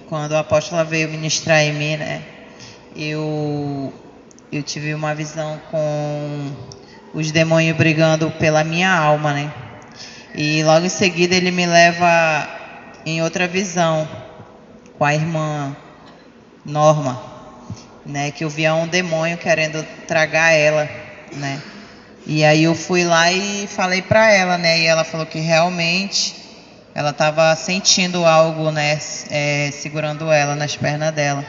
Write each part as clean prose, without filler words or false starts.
quando a apóstola veio ministrar em mim, né, eu tive uma visão com os demônios brigando pela minha alma, né? E logo em seguida ele me leva em outra visão com a irmã Norma, né? Que eu via um demônio querendo tragar ela, né? E aí eu fui lá e falei para ela, né? E ela falou que realmente ela estava sentindo algo, né? Segurando ela nas pernas dela.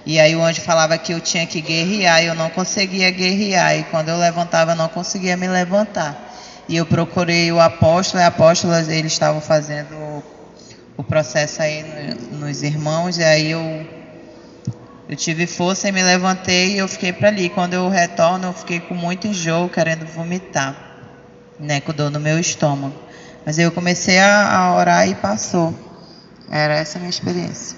E aí o anjo falava que eu tinha que guerrear e eu não conseguia guerrear. E quando eu levantava, eu não conseguia me levantar. E eu procurei o apóstolo, e apóstolos, eles estavam fazendo o processo aí nos irmãos. E aí eu tive força e me levantei e eu fiquei para ali. Quando eu retorno, eu fiquei com muito enjoo, querendo vomitar, né, com dor no meu estômago. Mas aí eu comecei a orar e passou. Era essa a minha experiência.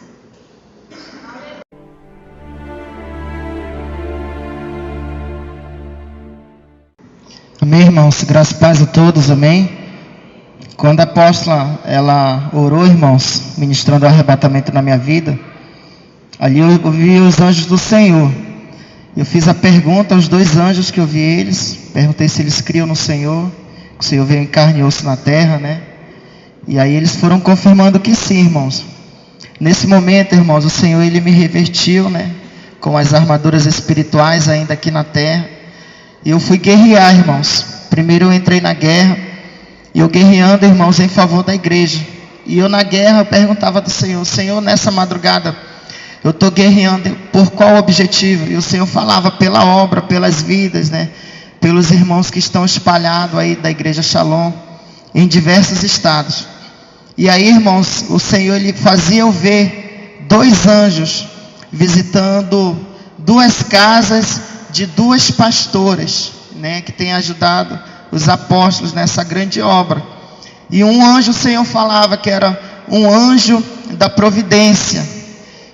Amém, irmãos? Graças e paz a todos, amém? Quando a apóstola, ela orou, irmãos, ministrando o arrebatamento na minha vida, ali eu vi os anjos do Senhor. Eu fiz a pergunta aos 2 anjos que eu vi eles, perguntei se eles criam no Senhor, que o Senhor veio em carne e osso na terra, né? E aí eles foram confirmando que sim, irmãos. Nesse momento, irmãos, o Senhor, ele me revertiu, né? Com as armaduras espirituais ainda aqui na terra. E eu fui guerrear, irmãos. Primeiro eu entrei na guerra. E eu guerreando, irmãos, em favor da igreja. E eu na guerra, eu perguntava do Senhor: Senhor, nessa madrugada, eu estou guerreando por qual objetivo? E o Senhor falava pela obra, pelas vidas, né? Pelos irmãos que estão espalhados aí da igreja Shalom, em diversos estados. E aí, irmãos, o Senhor, ele fazia eu ver 2 anjos visitando 2 casas de 2 pastoras, né, que tem ajudado os apóstolos nessa grande obra. E um anjo, o Senhor falava que era um anjo da providência,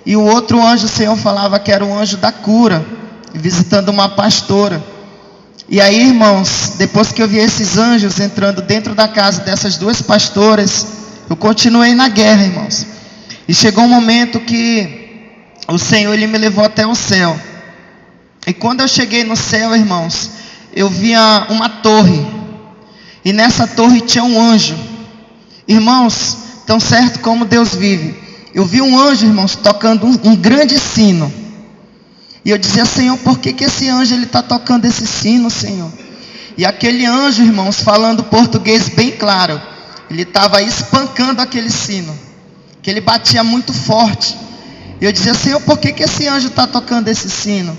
e o outro anjo, o Senhor falava que era um anjo da cura, visitando uma pastora. E aí, irmãos, depois que eu vi esses anjos entrando dentro da casa dessas 2 pastoras, eu continuei na guerra, irmãos. E chegou um momento que o Senhor, ele me levou até o céu. E quando eu cheguei no céu, irmãos, eu via uma torre. E nessa torre tinha um anjo. Irmãos, tão certo como Deus vive, eu vi um anjo, irmãos, tocando um grande sino. E eu dizia: Senhor, por que esse anjo está tocando esse sino, Senhor? E aquele anjo, irmãos, falando português bem claro, ele estava espancando aquele sino, que ele batia muito forte. E eu dizia: Senhor, por que esse anjo está tocando esse sino?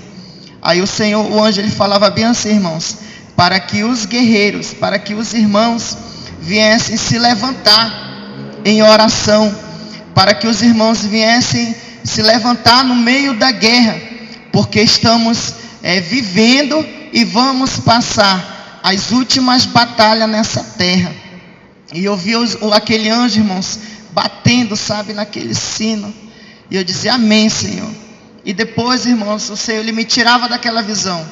Aí o anjo, ele falava bem assim, irmãos: para que os guerreiros, para que os irmãos viessem se levantar em oração, para que os irmãos viessem se levantar no meio da guerra, porque estamos vivendo e vamos passar as últimas batalhas nessa terra. E eu vi aquele anjo, irmãos, batendo, sabe, naquele sino. E eu dizia: amém, Senhor. E depois, irmãos, o Senhor, ele me tirava daquela visão.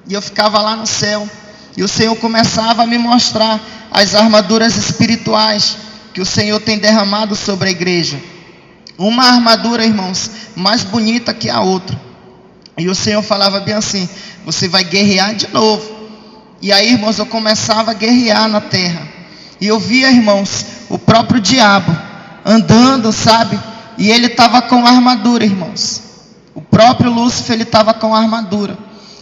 E eu ficava lá no céu. E o Senhor começava a me mostrar as armaduras espirituais que o Senhor tem derramado sobre a igreja. Uma armadura, irmãos, mais bonita que a outra. E o Senhor falava bem assim: você vai guerrear de novo. E aí, irmãos, eu começava a guerrear na terra. E eu via, irmãos, o próprio diabo andando, sabe? E ele estava com armadura, irmãos. O próprio Lúcifer, ele estava com armadura.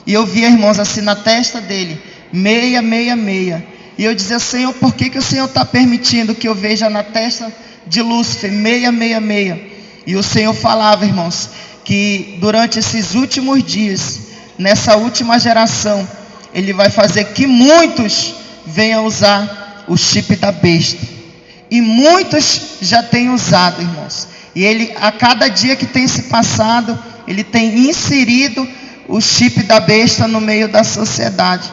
E eu via, irmãos, assim na testa dele, 666. E eu dizia: Senhor, por que o Senhor está permitindo que eu veja na testa de Lúcifer 666? E o Senhor falava, irmãos, que durante esses últimos dias, nessa última geração, ele vai fazer que muitos venham usar o chip da besta. E muitos já têm usado, irmãos. E ele, a cada dia que tem se passado, ele tem inserido o chip da besta no meio da sociedade.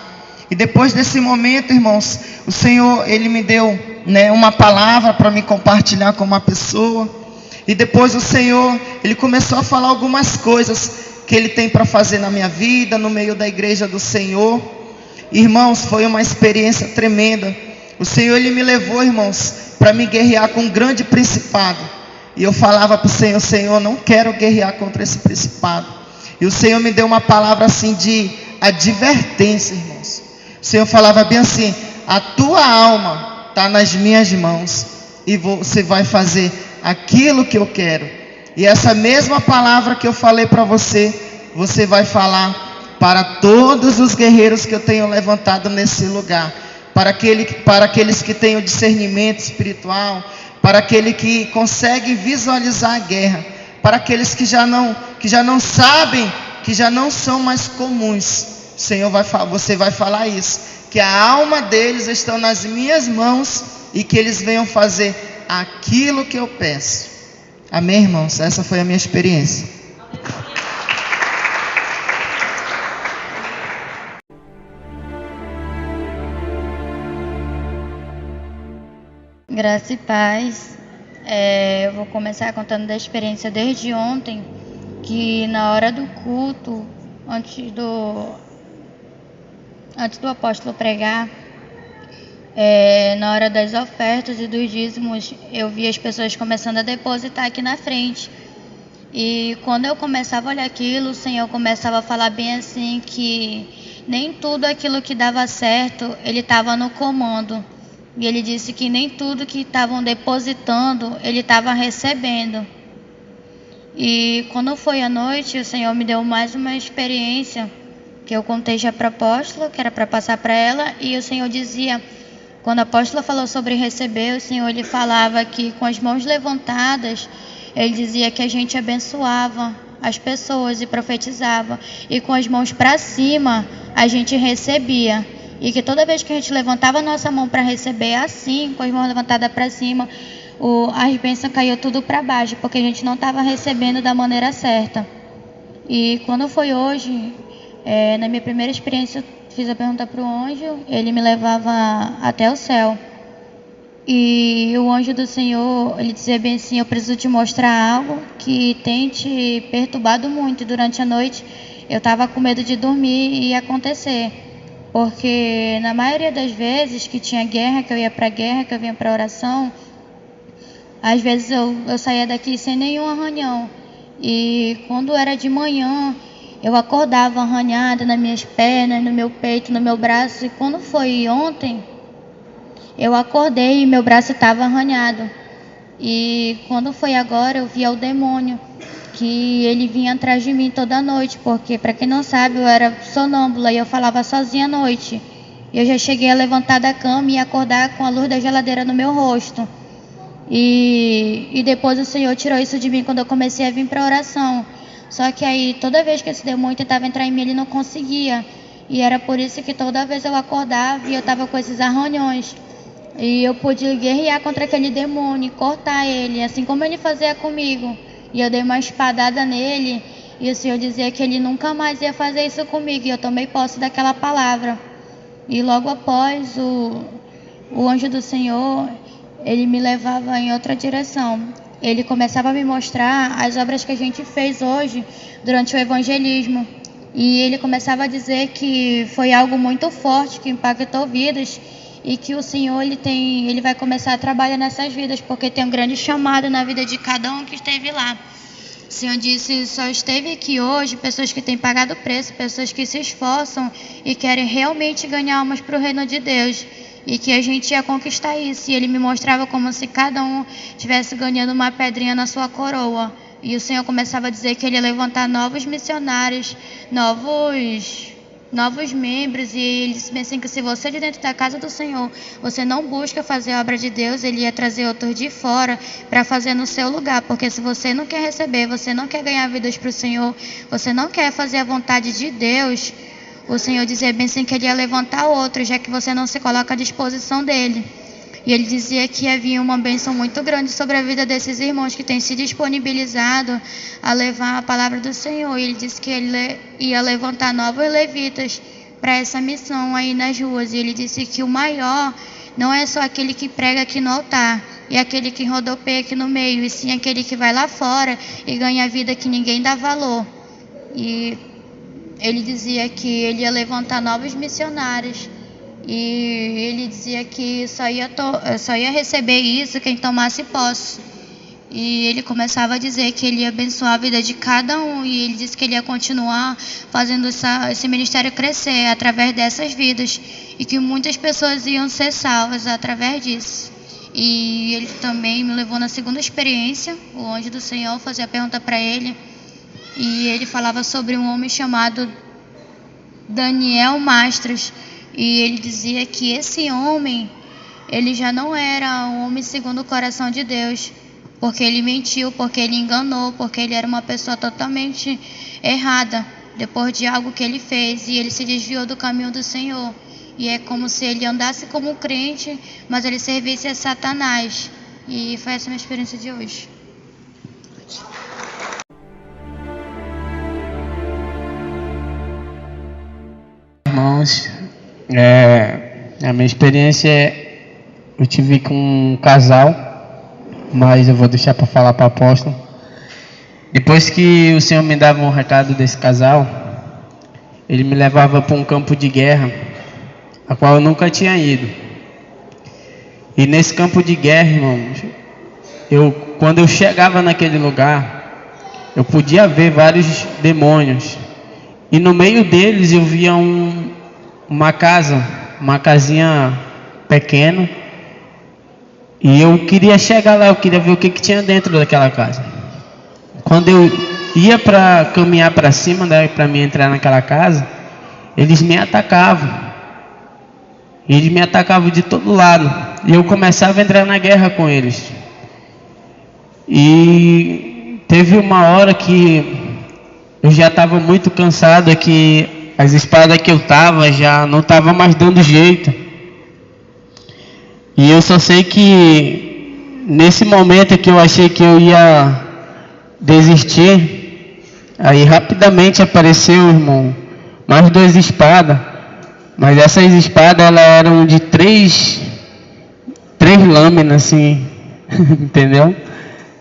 E depois desse momento, irmãos, o Senhor, ele me deu, né, uma palavra para me compartilhar com uma pessoa. E depois o Senhor, ele começou a falar algumas coisas que ele tem para fazer na minha vida, no meio da igreja do Senhor. Irmãos, foi uma experiência tremenda. O Senhor, ele me levou, irmãos, para me guerrear com um grande principado. E eu falava para o Senhor: Senhor, não quero guerrear contra esse principado. E o Senhor me deu uma palavra assim de advertência, irmãos. O Senhor falava bem assim: a tua alma está nas minhas mãos, e você vai fazer aquilo que eu quero. E essa mesma palavra que eu falei para você, você vai falar para todos os guerreiros que eu tenho levantado nesse lugar, para aqueles que têm o discernimento espiritual, para aquele que consegue visualizar a guerra, para aqueles que já não sabem, que já não são mais comuns. Senhor, você vai falar isso, que a alma deles está nas minhas mãos e que eles venham fazer aquilo que eu peço. Amém, irmãos? Essa foi a minha experiência. Graça e paz. Eu vou começar contando da experiência desde ontem, que na hora do culto, antes do apóstolo pregar, na hora das ofertas e dos dízimos, eu vi as pessoas começando a depositar aqui na frente. E quando eu começava a olhar aquilo, o Senhor começava a falar bem assim, que nem tudo aquilo que dava certo, Ele estava no comando. E Ele disse que nem tudo que estavam depositando, Ele estava recebendo. E quando foi à noite, o Senhor me deu mais uma experiência, que eu contei já para a apóstola, que era para passar para ela. E o Senhor dizia, quando a apóstola falou sobre receber, o Senhor Ele falava que com as mãos levantadas, Ele dizia que a gente abençoava as pessoas e profetizava. E com as mãos para cima, a gente recebia. E que toda vez que a gente levantava a nossa mão para receber, assim, com as mãos levantadas para cima, as bênçãos caíam tudo para baixo, porque a gente não estava recebendo da maneira certa. E quando foi hoje, na minha primeira experiência, eu fiz a pergunta para o anjo, ele me levava até o céu. E o anjo do Senhor, ele dizia bem assim: eu preciso te mostrar algo que tem te perturbado muito. E durante a noite, eu estava com medo de dormir e acontecer. Porque na maioria das vezes que tinha guerra, que eu ia para a guerra, que eu vinha para a oração, às vezes eu saía daqui sem nenhum arranhão. E quando era de manhã, eu acordava arranhada nas minhas pernas, no meu peito, no meu braço. E quando foi ontem, eu acordei e meu braço estava arranhado. E quando foi agora, eu via o demônio, que ele vinha atrás de mim toda noite, porque, para quem não sabe, eu era sonâmbula e eu falava sozinha à noite. Eu já cheguei a levantar da cama e acordar com a luz da geladeira no meu rosto. E depois o Senhor tirou isso de mim quando eu comecei a vir para a oração. Só que aí, toda vez que esse demônio tentava entrar em mim, ele não conseguia. E era por isso que toda vez eu acordava e eu estava com esses arranhões. E eu pude guerrear contra aquele demônio e cortar ele, assim como ele fazia comigo. E eu dei uma espadada nele, e o Senhor dizia que ele nunca mais ia fazer isso comigo. E eu tomei posse daquela palavra. E logo após, o anjo do Senhor, ele me levava em outra direção. Ele começava a me mostrar as obras que a gente fez hoje durante o evangelismo. E ele começava a dizer que foi algo muito forte, que impactou vidas. E que o Senhor ele vai começar a trabalhar nessas vidas, porque tem um grande chamado na vida de cada um que esteve lá. O Senhor disse: só esteve aqui hoje pessoas que têm pagado preço, pessoas que se esforçam e querem realmente ganhar almas para o reino de Deus. E que a gente ia conquistar isso. E Ele me mostrava como se cada um estivesse ganhando uma pedrinha na sua coroa. E o Senhor começava a dizer que Ele ia levantar novos missionários, novos membros. E Ele disse bem assim, que se você de dentro da casa do Senhor, você não busca fazer a obra de Deus, Ele ia trazer outros de fora para fazer no seu lugar. Porque se você não quer receber, você não quer ganhar vidas para o Senhor, você não quer fazer a vontade de Deus, o Senhor dizia bem assim que Ele ia levantar outros, já que você não se coloca à disposição dEle. E Ele dizia que havia uma bênção muito grande sobre a vida desses irmãos que têm se disponibilizado a levar a palavra do Senhor. E Ele disse que Ele ia levantar novos levitas para essa missão aí nas ruas. E Ele disse que o maior não é só aquele que prega aqui no altar e aquele que rodopeia aqui no meio, e sim aquele que vai lá fora e ganha a vida que ninguém dá valor. E Ele dizia que Ele ia levantar novos missionários. E Ele dizia que só ia receber isso quem tomasse posse. E ele começava a dizer que ele ia abençoar a vida de cada um. E ele disse que ele ia continuar fazendo esse ministério crescer através dessas vidas. E que muitas pessoas iam ser salvas através disso. E ele também me levou na segunda experiência. O anjo do Senhor fazia a pergunta para ele. E ele falava sobre um homem chamado Daniel Mastros. E ele dizia que esse homem, ele já não era um homem segundo o coração de Deus. Porque ele mentiu, porque ele enganou, porque ele era uma pessoa totalmente errada. Depois de algo que ele fez, e ele se desviou do caminho do Senhor. E é como se ele andasse como crente, mas ele servisse a Satanás. E foi essa a minha experiência de hoje. Irmãos, a minha experiência eu tive com um casal, mas eu vou deixar para falar para o apóstolo. Depois que o Senhor me dava um recado desse casal, ele me levava para um campo de guerra, a qual eu nunca tinha ido. E nesse campo de guerra, irmãos, quando eu chegava naquele lugar, eu podia ver vários demônios. E no meio deles eu via uma casinha pequena. E eu queria chegar lá, eu queria ver o que tinha dentro daquela casa. Quando eu ia para caminhar para cima, né, para mim entrar naquela casa, eles me atacavam. Eles me atacavam de todo lado. E eu começava a entrar na guerra com eles. E teve uma hora que eu já estava muito cansado, que as espadas que eu estava já não estavam mais dando jeito. E eu só sei que nesse momento que eu achei que eu ia desistir, aí rapidamente apareceu, irmão, mais 2 espadas. Mas essas espadas elas eram de 3 lâminas, assim, entendeu?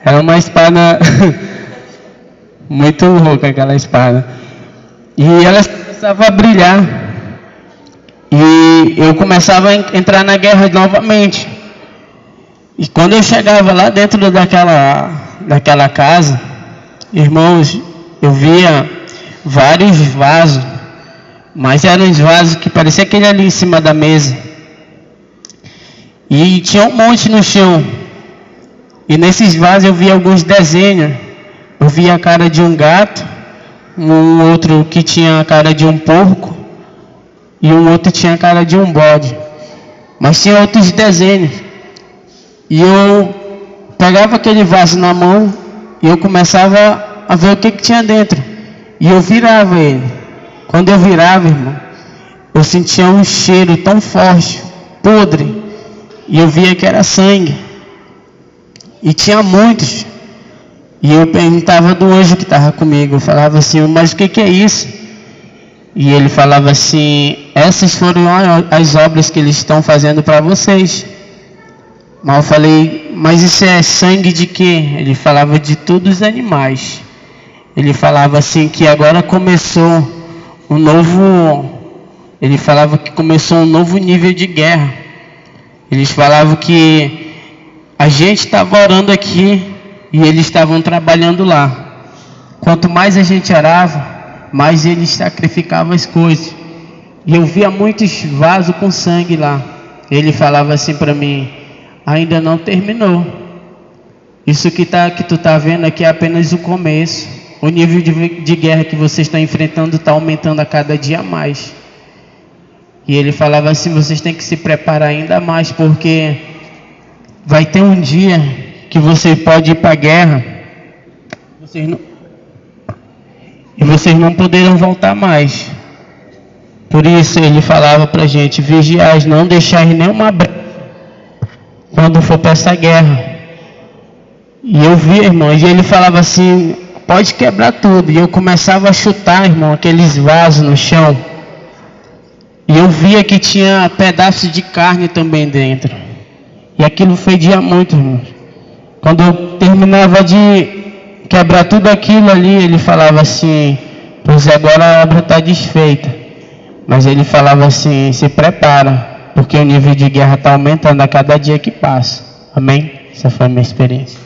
Era uma espada muito louca, aquela espada. E elas começavam a brilhar. E eu começava a entrar na guerra novamente. E quando eu chegava lá dentro daquela casa, irmãos, eu via vários vasos. Mas eram os vasos que parecia aquele ali em cima da mesa. E tinha um monte no chão. E nesses vasos eu via alguns desenhos. Eu via a cara de um gato, um outro que tinha a cara de um porco, e um outro tinha a cara de um bode. Mas tinha outros desenhos. E eu pegava aquele vaso na mão e eu começava a ver o que tinha dentro. E eu virava ele. Quando eu virava, irmão, eu sentia um cheiro tão forte, podre. E eu via que era sangue. E tinha muitos. E eu perguntava do anjo que estava comigo. Eu falava assim, mas o que é isso? E ele falava assim, essas foram as obras que eles estão fazendo para vocês. Mas eu falei, mas isso é sangue de quê? Ele falava de todos os animais. Ele falava assim que agora começou um novo... Ele falava que começou um novo nível de guerra. Eles falavam que a gente estava orando aqui e eles estavam trabalhando lá. Quanto mais a gente orava, mais eles sacrificavam as coisas. E eu via muitos vasos com sangue lá. Ele falava assim para mim, ainda não terminou. Isso que tu está vendo aqui é apenas o começo. O nível de guerra que vocês estão enfrentando está aumentando a cada dia mais. E ele falava assim, vocês têm que se preparar ainda mais, porque vai ter um dia que você pode ir para a guerra. E vocês não poderão voltar mais. Por isso ele falava para a gente, vigiais, não deixais nenhuma brecha quando for para essa guerra. E eu via, irmão, e ele falava assim, pode quebrar tudo. E eu começava a chutar, irmão, aqueles vasos no chão. E eu via que tinha pedaços de carne também dentro. E aquilo fedia muito, irmão. Quando eu terminava de quebrar tudo aquilo ali, ele falava assim, pois agora a obra está desfeita. Mas ele falava assim, se prepara, porque o nível de guerra está aumentando a cada dia que passa. Amém? Essa foi a minha experiência.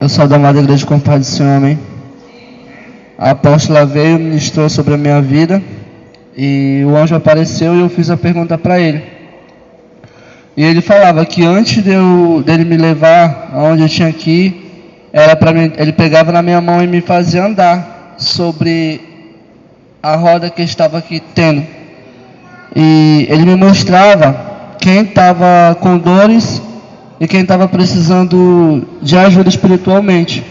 Eu sou da amada Igreja com Paz do Senhor, amém. A apóstola veio, ministrou sobre a minha vida, e o anjo apareceu e eu fiz a pergunta para ele. E ele falava que antes dele me levar aonde eu tinha que ir, era para mim, ele pegava na minha mão e me fazia andar sobre a roda que estava aqui tendo. E ele me mostrava quem estava com dores e quem estava precisando de ajuda espiritualmente.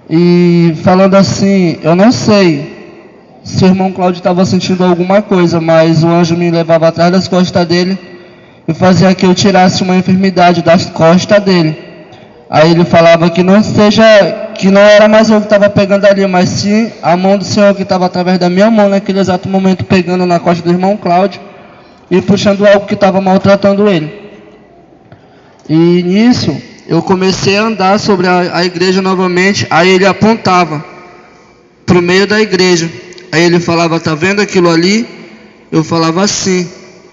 E falando assim, eu não sei se o irmão Cláudio estava sentindo alguma coisa, mas o anjo me levava atrás das costas dele e fazia que eu tirasse uma enfermidade das costas dele. Aí ele falava que não era mais eu que estava pegando ali, mas sim a mão do Senhor que estava através da minha mão naquele exato momento, pegando na costa do irmão Cláudio e puxando algo que estava maltratando ele. E nisso eu comecei a andar sobre a igreja novamente. Aí ele apontava para o meio da igreja. Aí ele falava, tá vendo aquilo ali? Eu falava assim,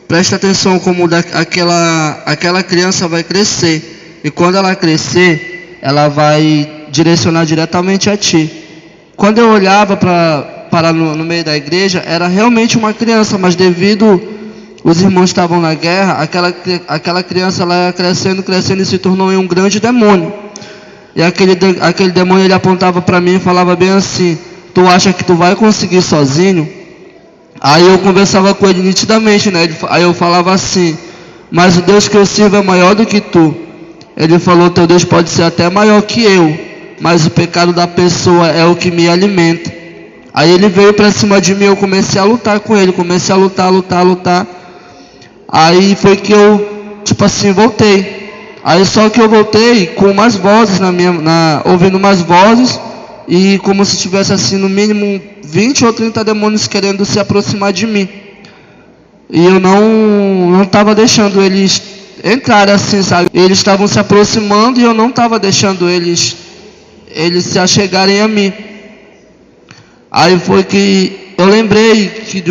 presta atenção como aquela criança vai crescer. E quando ela crescer, ela vai direcionar diretamente a ti. Quando eu olhava para no meio da igreja, era realmente uma criança, mas devido os irmãos estavam na guerra, aquela criança ela ia crescendo e se tornou um grande demônio. E aquele demônio ele apontava para mim e falava bem assim, tu acha que tu vai conseguir sozinho? Aí eu conversava com ele nitidamente, né? Aí eu falava assim, mas o Deus que eu sirvo é maior do que tu. Ele falou, teu Deus pode ser até maior que eu, mas o pecado da pessoa é o que me alimenta. Aí ele veio para cima de mim, eu comecei a lutar com ele, comecei a lutar. Aí foi que eu, voltei. Aí só que eu voltei com umas vozes ouvindo umas vozes, e como se tivesse assim no mínimo 20 ou 30 demônios querendo se aproximar de mim. E eu não estava deixando eles entrarem assim, sabe? Eles estavam se aproximando e eu não estava deixando eles se achegarem a mim. Aí foi que eu lembrei de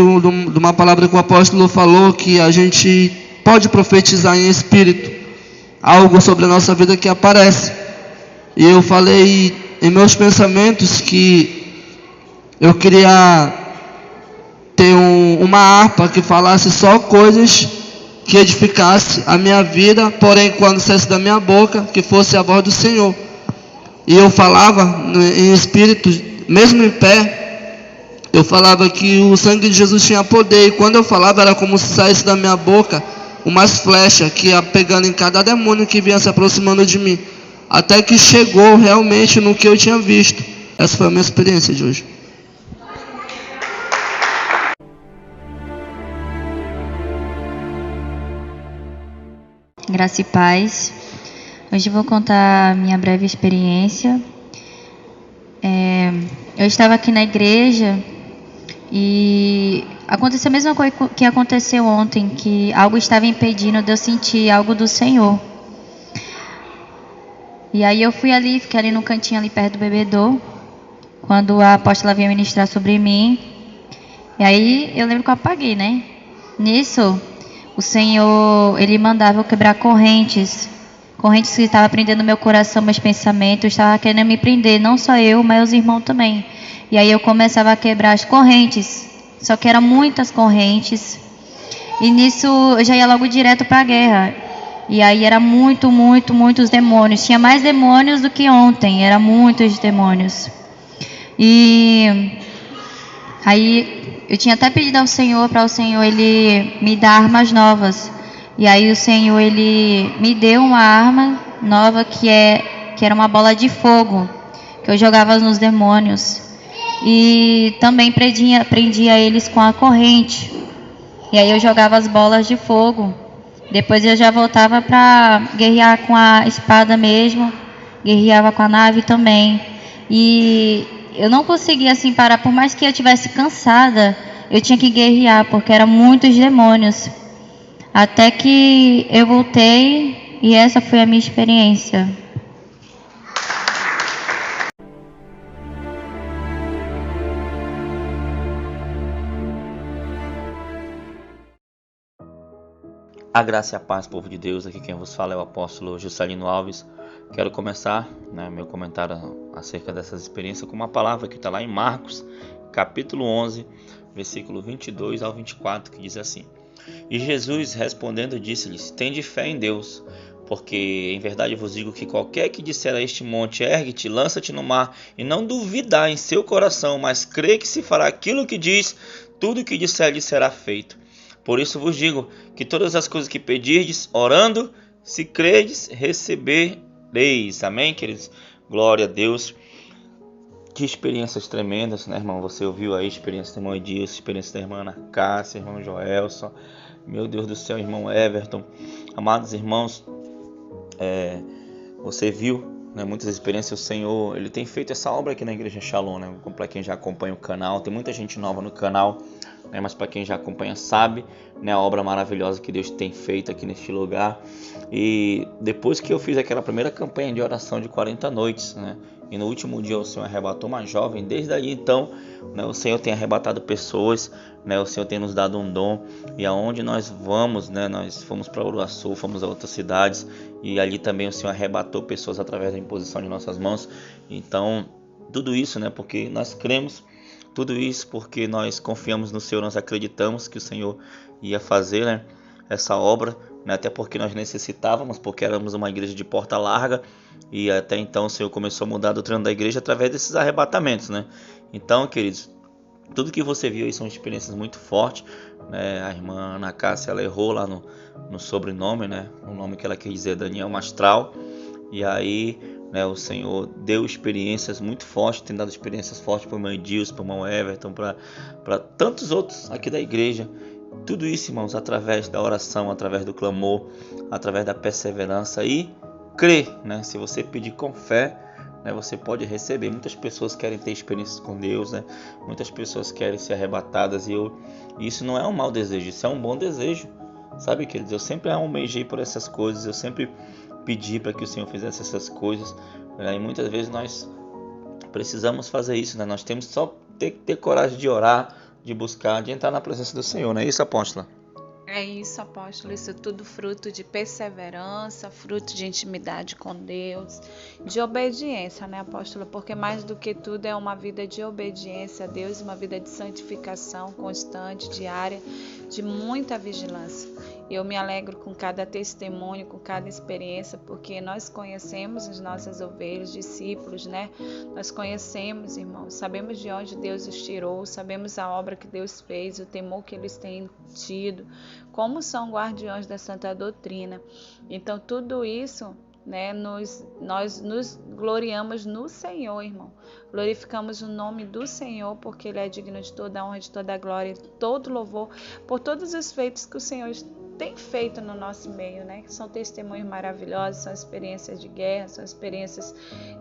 uma palavra que o apóstolo falou, que a gente pode profetizar em espírito algo sobre a nossa vida que aparece. E eu falei em meus pensamentos que eu queria ter uma harpa que falasse só coisas que edificasse a minha vida, porém quando saísse da minha boca, que fosse a voz do Senhor. E eu falava em espírito, mesmo em pé, eu falava que o sangue de Jesus tinha poder, e quando eu falava era como se saísse da minha boca umas flechas que ia pegando em cada demônio que vinha se aproximando de mim, até que chegou realmente no que eu tinha visto. Essa foi a minha experiência de hoje. Graça e paz. Hoje eu vou contar a minha breve experiência. Eu estava aqui na igreja e aconteceu a mesma coisa que aconteceu ontem, que algo estava impedindo de eu sentir algo do Senhor. E aí eu fui ali, fiquei ali no cantinho ali perto do bebedouro, quando a apóstola veio ministrar sobre mim. E aí eu lembro que eu apaguei, né? Nisso, o Senhor, Ele mandava eu quebrar correntes que estavam prendendo meu coração, meus pensamentos, estava querendo me prender, não só eu, mas os irmãos também. E aí eu começava a quebrar as correntes, só que eram muitas correntes. E nisso eu já ia logo direto para a guerra. E aí era muitos demônios. Tinha mais demônios do que ontem, eram muitos demônios. E aí eu tinha até pedido ao Senhor, para o Senhor Ele me dar armas novas. E aí o Senhor Ele me deu uma arma nova que era uma bola de fogo, que eu jogava nos demônios. E também prendia eles com a corrente. E aí eu jogava as bolas de fogo. Depois eu já voltava para guerrear com a espada mesmo, guerreava com a nave também. E eu não conseguia assim parar, por mais que eu estivesse cansada, eu tinha que guerrear, porque eram muitos demônios. Até que eu voltei e essa foi a minha experiência. A graça e a paz, povo de Deus. Aqui quem vos fala é o apóstolo Juscelino Alves. Quero começar, né, meu comentário acerca dessas experiências com uma palavra que está lá em Marcos, capítulo 11, versículo 22 ao 24, que diz assim: E Jesus respondendo disse-lhes: Tende fé em Deus, porque em verdade vos digo que qualquer que disser a este monte, ergue-te, lança-te no mar, e não duvidar em seu coração, mas crê que se fará aquilo que diz, tudo o que disser lhe será feito. Por isso vos digo que todas as coisas que pedirdes, orando, se credes, recebereis. Amém, queridos? Glória a Deus. Que experiências tremendas, né, irmão? Você ouviu aí a experiência do irmão Edilson, a experiência da irmã Ana Cássia, irmão Joelson, meu Deus do céu, irmão Everton. Amados irmãos, você viu, né, muitas experiências. O Senhor, Ele tem feito essa obra aqui na Igreja Shalom, né? Para quem já acompanha o canal, tem muita gente nova no canal, né, mas para quem já acompanha sabe, né, a obra maravilhosa que Deus tem feito aqui neste lugar. E depois que eu fiz aquela primeira campanha de oração de 40 noites, né, e no último dia o Senhor arrebatou uma jovem, desde aí então, né, o Senhor tem arrebatado pessoas, né, o Senhor tem nos dado um dom, e aonde nós vamos, né, nós fomos para Uruaçu, fomos a outras cidades, e ali também o Senhor arrebatou pessoas através da imposição de nossas mãos. Então, tudo isso, né, porque nós cremos, tudo isso porque nós confiamos no Senhor, nós acreditamos que o Senhor ia fazer, né, essa obra, né, até porque nós necessitávamos, porque éramos uma igreja de porta larga, e até então o Senhor começou a mudar a doutrina da igreja através desses arrebatamentos, né? Então, queridos, tudo que você viu aí são experiências muito fortes, né? A irmã Ana Cássia, ela errou lá no sobrenome, né? O nome que ela quer dizer é Daniel Mastral. E aí, né, o Senhor deu experiências muito fortes, tem dado experiências fortes para o irmão Edilson, para o irmão Everton, para tantos outros aqui da igreja. Tudo isso, irmãos, através da oração, através do clamor, através da perseverança e crer, né? Se você pedir com fé, né, você pode receber. Muitas pessoas querem ter experiências com Deus, né? Muitas pessoas querem ser arrebatadas, e isso não é um mau desejo, isso é um bom desejo, sabe, queridos? Eu sempre almejei por essas coisas, eu sempre pedi para que o Senhor fizesse essas coisas, né? E muitas vezes nós precisamos fazer isso, né? Nós temos só ter que ter coragem de orar, de buscar, de entrar na presença do Senhor, não é isso, apóstola? É isso, apóstolo, isso tudo fruto de perseverança, fruto de intimidade com Deus, de obediência, né, apóstolo? Porque mais do que tudo é uma vida de obediência a Deus, uma vida de santificação constante, diária, de muita vigilância. Eu me alegro com cada testemunho, com cada experiência, porque nós conhecemos as nossas ovelhas, discípulos, né? Nós conhecemos, irmãos, sabemos de onde Deus os tirou, sabemos a obra que Deus fez, o temor que eles têm tido, como são guardiões da santa doutrina. Então, tudo isso, né, nós nos gloriamos no Senhor, irmão. Glorificamos o nome do Senhor, porque Ele é digno de toda a honra, de toda a glória, de todo louvor, por todos os feitos que o Senhor tem feito no nosso meio, né? Que são testemunhos maravilhosos, são experiências de guerra, são experiências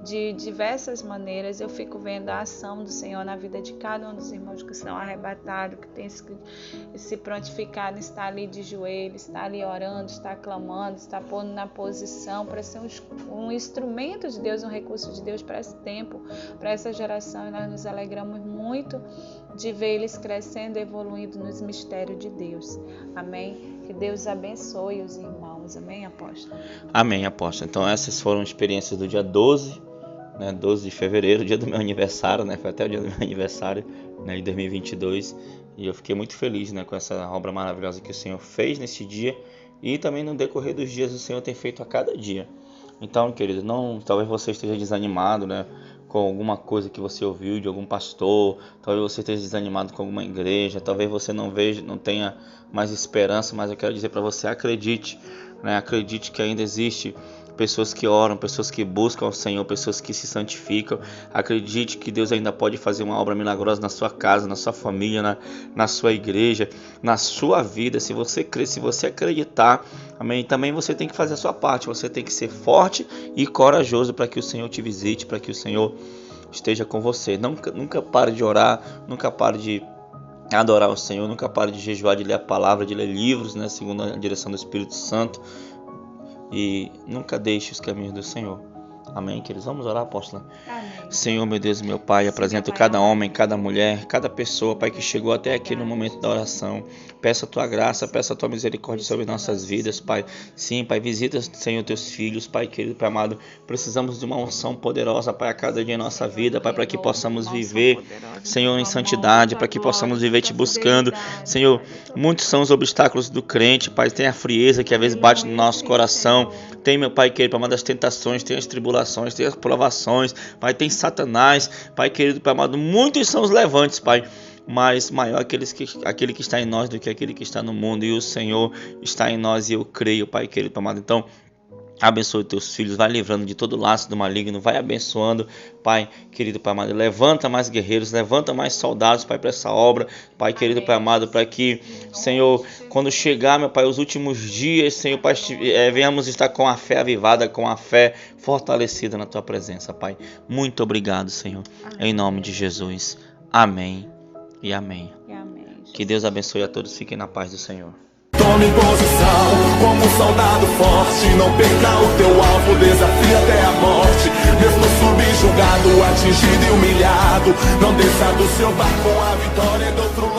de diversas maneiras. Eu fico vendo a ação do Senhor na vida de cada um dos irmãos que são arrebatados, que tem se prontificado, está ali de joelhos, está ali orando, está clamando, está pondo na posição para ser um instrumento de Deus, um recurso de Deus para esse tempo, para essa geração. E nós nos alegramos muito de ver eles crescendo e evoluindo nos mistérios de Deus. Amém? Que Deus abençoe os irmãos. Amém, apóstolo? Amém, apóstolo. Então essas foram experiências do dia 12, né, 12 de fevereiro, dia do meu aniversário, né? Foi até o dia do meu aniversário, né, de 2022. E eu fiquei muito feliz, né, com essa obra maravilhosa que o Senhor fez nesse dia. E também no decorrer dos dias o Senhor tem feito a cada dia. Então, querido, talvez você esteja desanimado, né, com alguma coisa que você ouviu de algum pastor, talvez você esteja desanimado com alguma igreja, talvez você não tenha mais esperança, mas eu quero dizer para você, acredite, né, acredite que ainda existe pessoas que oram, pessoas que buscam ao Senhor, pessoas que se santificam. Acredite que Deus ainda pode fazer uma obra milagrosa na sua casa, na sua família, na sua igreja, na sua vida. Se você crer, se você acreditar, amém, também você tem que fazer a sua parte. Você tem que ser forte e corajoso para que o Senhor te visite, para que o Senhor esteja com você. Nunca pare de orar, nunca pare de adorar o Senhor, nunca pare de jejuar, de ler a palavra, de ler livros, né, segundo a direção do Espírito Santo. E nunca deixe os caminhos do Senhor. Amém, queridos? Vamos orar, apóstola? Amém. Senhor, meu Deus e meu Pai, apresento cada homem, cada mulher, cada pessoa, Pai, que chegou até aqui no momento da oração. Peço a Tua graça, peço a Tua misericórdia sobre nossas vidas, Pai. Sim, Pai, visita, Senhor, Teus filhos, Pai querido, Pai amado. Precisamos de uma unção poderosa, Pai, a cada dia em nossa vida, Pai, para que possamos viver, Senhor, em santidade, para que possamos viver Te buscando. Senhor, muitos são os obstáculos do crente, Pai. Tem a frieza que às vezes bate no nosso coração. Tem, meu Pai querido, Pai amado, as tentações, tem as tribulações, tem as provações, Pai, tem Satanás, Pai querido, Pai amado, muitos são os levantes, Pai, mas maior aquele que está em nós do que aquele que está no mundo, e o Senhor está em nós, e eu creio, Pai querido, Pai amado. Então, abençoe teus filhos, vai livrando de todo laço do maligno, vai abençoando, Pai querido, Pai amado. Levanta mais guerreiros, levanta mais soldados, Pai, para essa obra, Pai querido, Pai amado, para que, Senhor, quando chegar, meu Pai, os últimos dias, Senhor, Pai, venhamos estar com a fé avivada, com a fé fortalecida na Tua presença, Pai. Muito obrigado, Senhor, em nome de Jesus. Amém e amém. Que Deus abençoe a todos, fiquem na paz do Senhor. Tome posição como um soldado forte. Não perca o teu alvo, desafia até a morte. Mesmo subjugado, atingido e humilhado, não desça do seu barco, a vitória é do outro lado.